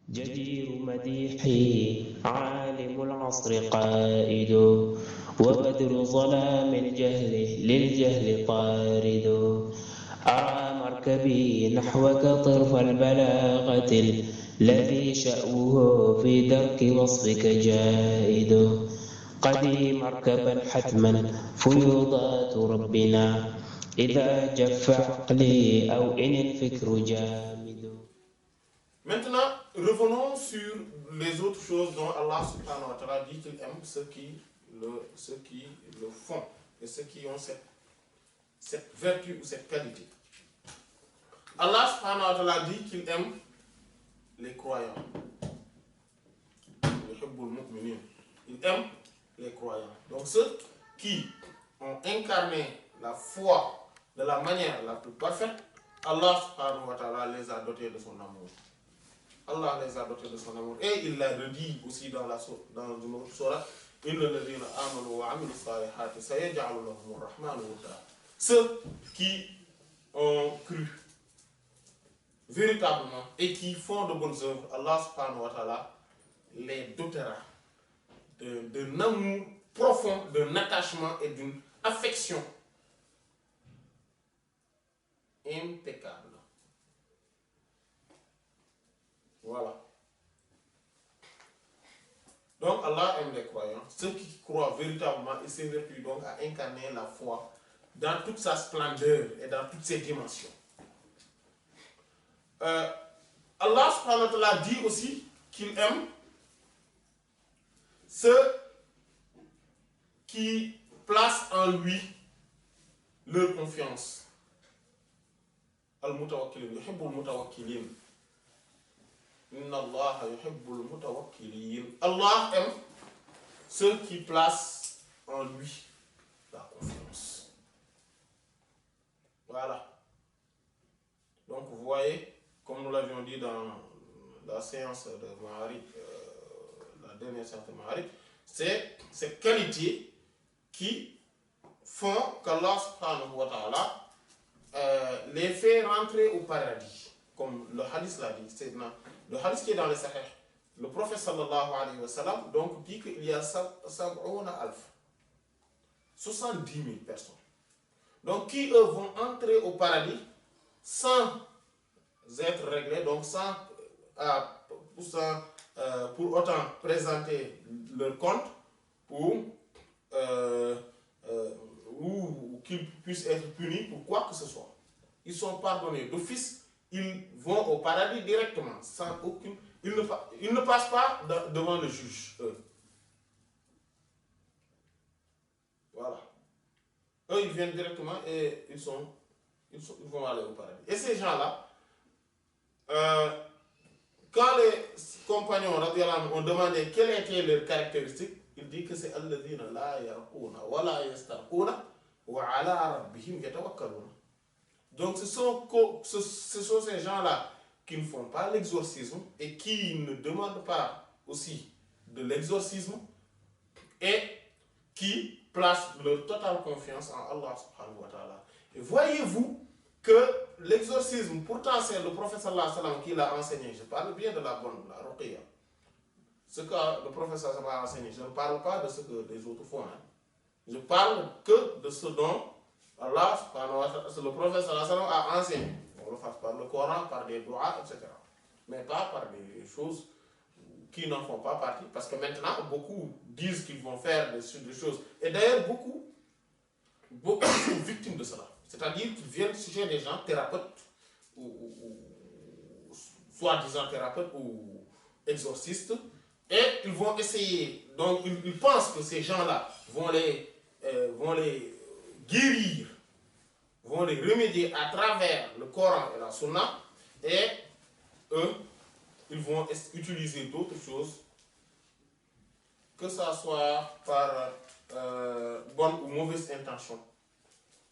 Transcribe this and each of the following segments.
جدير مديحي عالم العصر قائد وبدر ظلام الجهل للجهل طارد أرى مركبي نحوك طرف البلاغة الذي شأوه في درك وصفك جائد قدي مركبا حتما فيوضات ربنا إذا جف عقلي أو إن الفكر جامد. Maintenant, revenons sur les autres choses dont Allah subhanahu wa ta'ala dit qu'il aime ceux qui le font et ceux qui ont cette vertu ou cette qualité. Allah subhanahu wa ta'ala dit qu'il aime les croyants. Il aime les croyants. Donc ceux qui ont incarné la foi de la manière la plus parfaite, Allah subhanahu wa ta'ala les a dotés de son amour. Allah les a dotés de son amour. Et il l'a redit aussi dans une autre sourate. Ceux qui ont cru véritablement et qui font de bonnes œuvres, Allah subhanahu wa ta'ala les dotera d'un amour profond, d'un attachement et d'une affection impeccable. Voilà. Donc Allah aime les croyants, ceux qui croient véritablement et s'évertuent donc à incarner la foi dans toute sa splendeur et dans toutes ses dimensions. Allah subhanahu wa ta'ala dit aussi qu'il aime ceux qui placent en lui leur confiance. Al-mutawakkilin, yuhibbul mutawakkilin. Inna Allah yuhibbul mutawakkilin. Allah aime ceux qui placent en lui la confiance. Voilà. Donc vous voyez, comme nous l'avions dit dans la séance de Maharib, la dernière séance de Maharib, c'est ces qualités qui font qu'Allah subhanahu wa ta'ala les fait rentrer au paradis. Comme le hadith l'a dit, c'est le hadith qui est dans le Sahih. Le prophète sallallahu alayhi wa sallam donc dit qu'il y a 70 000 personnes. Donc qui eux vont entrer au paradis sans être réglés, donc sans pour autant présenter leur compte ou qu'ils puissent être punis pour quoi que ce soit. Ils sont pardonnés d'office, ils vont au paradis directement, sans aucune... Ils ne passent pas devant le juge, eux. Voilà. Eux, ils viennent directement et ils vont aller au paradis. Et ces gens-là, quand les compagnons ont demandé quelles étaient leurs caractéristiques, il dit que c'est alladhina la yarquna wa la yastarquna wa ala rabbihim yatawakkaluna. Donc ce sont ces gens-là qui ne font pas l'exorcisme et qui ne demandent pas aussi de l'exorcisme et qui placent leur totale confiance en Allah subhanahu wa ta'ala. Et voyez-vous que l'exorcisme, pourtant c'est le prophète sallallahu alayhi wa sallam qui l'a enseigné. Je parle bien de la bonne, la ruqya. Ce que le prophète sallallahu alayhi wa sallam a enseigné, je ne parle pas de ce que les autres font. Hein. Je parle que de ce dont Allah, le prophète sallallahu alayhi wa sallam a enseigné. On le fasse par le Coran, par des doigts, etc. Mais pas par des choses qui n'en font pas partie. Parce que maintenant, beaucoup disent qu'ils vont faire des choses. Et d'ailleurs, beaucoup sont victimes de cela. C'est-à-dire qu'ils viennent chez des gens thérapeutes, ou soi-disant thérapeutes ou exorcistes, et ils vont essayer. Donc, ils pensent que ces gens-là vont les guérir, vont les remédier à travers le Coran et la Sunna, et eux, ils vont utiliser d'autres choses, que ça soit par bonne ou mauvaise intention.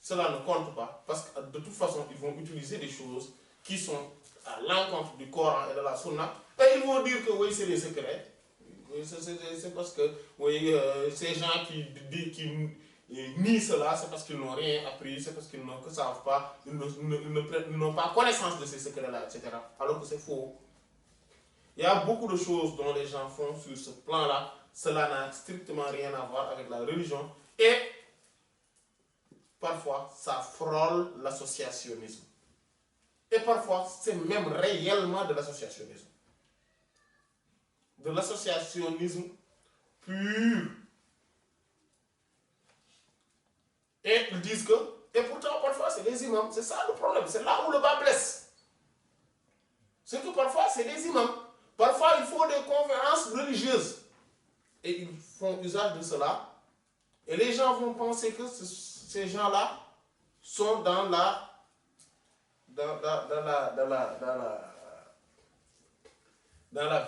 Cela ne compte pas, parce que de toute façon, ils vont utiliser des choses qui sont à l'encontre du Coran et de la Sunna, et ils vont dire que oui, c'est des secrets. C'est parce que oui, ces gens qui nient cela, c'est parce qu'ils n'ont rien appris, c'est parce qu'ils ne savent pas, ils n'ont pas connaissance de ces secrets-là, etc. Alors que c'est faux. Il y a beaucoup de choses dont les gens font sur ce plan-là. Cela n'a strictement rien à voir avec la religion. Et parfois, ça frôle l'associationnisme. Et parfois, c'est même réellement de l'associationnisme. De l'associationnisme pur. Et ils disent que, et pourtant, parfois, c'est les imams. C'est ça le problème. C'est là où le bas blesse. C'est que parfois, c'est les imams. Parfois, il faut des conférences religieuses. Et ils font usage de cela. Et les gens vont penser que ces gens-là sont dans la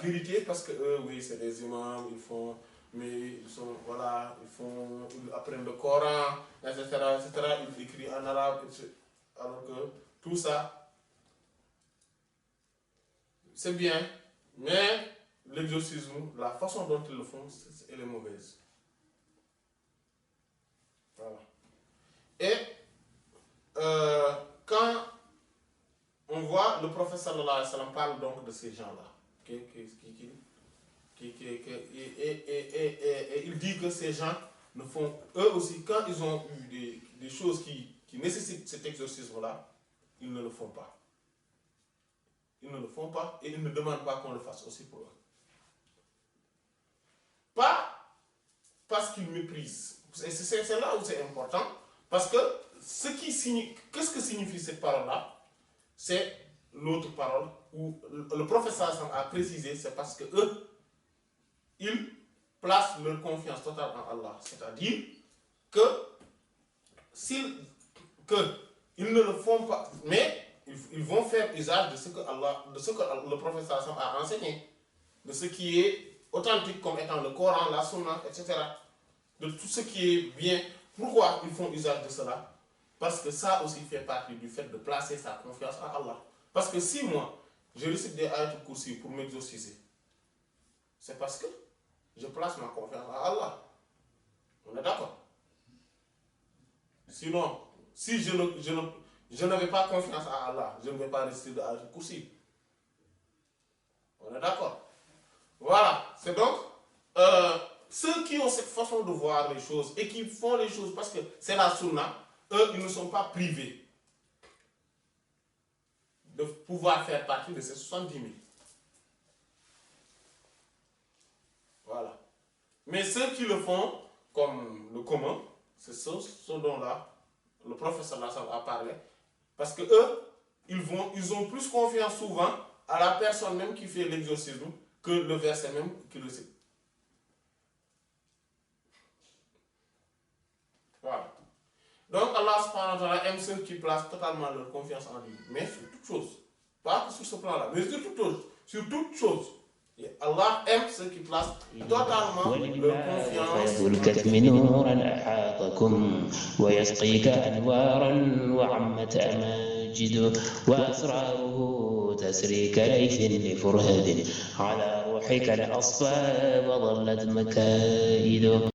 vérité, parce que eux, oui, c'est des imams, ils font, mais ils sont, voilà, ils apprennent le Coran, etc., etc., ils écrivent en arabe, etc. Alors que tout ça, c'est bien, mais l'exorcisme, la façon dont ils le font, elle est mauvaise. Voilà. Et quand on voit le prophète sallallahu alayhi wa sallam parle donc de ces gens-là, et il dit que ces gens ne font, eux aussi, quand ils ont eu des choses qui nécessitent cet exorcisme-là, ils ne le font pas. Ils ne le font pas et ils ne demandent pas qu'on le fasse aussi pour eux. Pas parce qu'ils méprisent. C'est là où c'est important, parce que qu'est-ce que signifie cette parole-là? C'est l'autre parole où le professeur a précisé, c'est parce que eux, ils placent leur confiance totale en Allah. C'est-à-dire que ils ne le font pas, mais ils vont faire usage de ce que le professeur a enseigné, de ce qui est authentique comme étant le Coran, la Sunna, etc. De tout ce qui est bien. Pourquoi ils font usage de cela? Parce que ça aussi fait partie du fait de placer sa confiance en Allah. Parce que si moi, je récite des ayatul kursi pour m'exorciser, c'est parce que je place ma confiance en Allah. On est d'accord? Sinon, si je n'avais pas confiance en Allah, je ne vais pas réciter des ayatul kursi. On est d'accord? Voilà. C'est donc ceux qui ont cette façon de voir les choses et qui font les choses parce que c'est la sunna, eux, ils ne sont pas privés de pouvoir faire partie de ces 70 000. Voilà. Mais ceux qui le font, comme le commun, c'est ce dont-là le professeur a parlé, parce que eux, ils ont plus confiance souvent à la personne même qui fait l'exorcisme que le verset même qui le cite. Voilà. Donc Allah subhanahu wa ta'ala aime ceux qui placent totalement leur confiance en lui. Mais sur toute chose. Pas que sur ce plan-là, mais sur toute chose. Sur toute chose. Et Allah aime ceux qui placent totalement leur confiance. فيض الكتم نورا أحاطكم ويسقيك أنوارا وعمت أماجد وأسراره تسري كليث لفرهد على روحك الأصفى وظلت مكائد